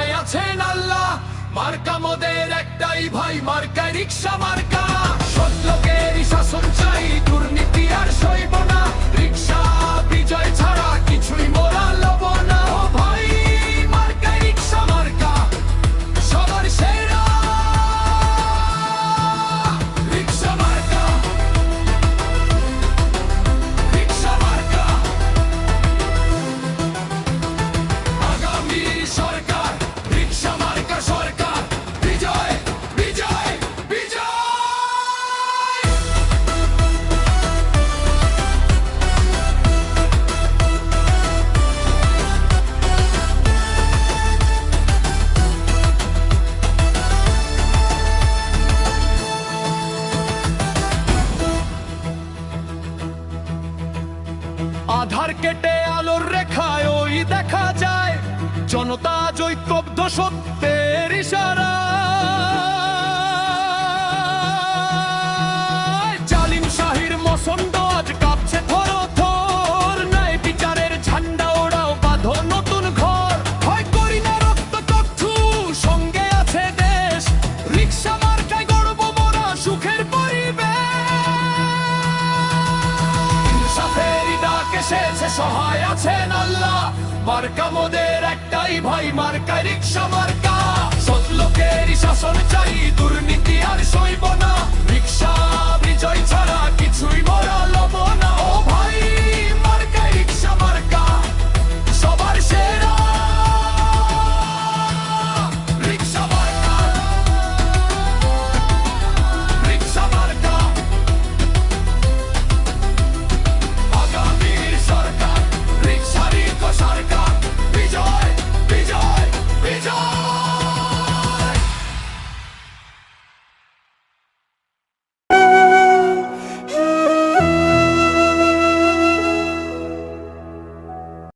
সহায় আছেন আল্লাহ। মার্কা মোদের একটাই ভাই, মার্কা রিক্সা মার্কা। সৎ লোকের শাসন চাই, দুর্নীতি আর সইব না। রিক্সা বিজয় ছাড়া কিছুই মোরা লব না। ও ভাই মার্কা রিক্সা মার্কা সবার সেরা। রিক্সা মার্কা, রিক্সা মার্কা। আগামী সরকার রিক্সা মার্কা সরকার। বিজয় বিজয় বিজয়। আধার কেটে আলোর রেখায় ওই দেখা যায় জনতা জৈতব্য সত্যের ইশারা। জালিম শাহির মসন্দ আজ কাঁপছে থর থর। ন্যায় বিচারের ঝান্ডা ওড়াও, বাঁধো নতুন ঘর। ভয় করি না রক্ত চক্ষু, সঙ্গে আছে দেশ। রিক্সা মার্কায় গড়ব মোরা সুখের পরিবেশ। সাথেরই ডাক এসেছে, সহায় আছেন আল্লাহ। মার্কা মোদের একটাই ভাই, মার্কা রিক্সা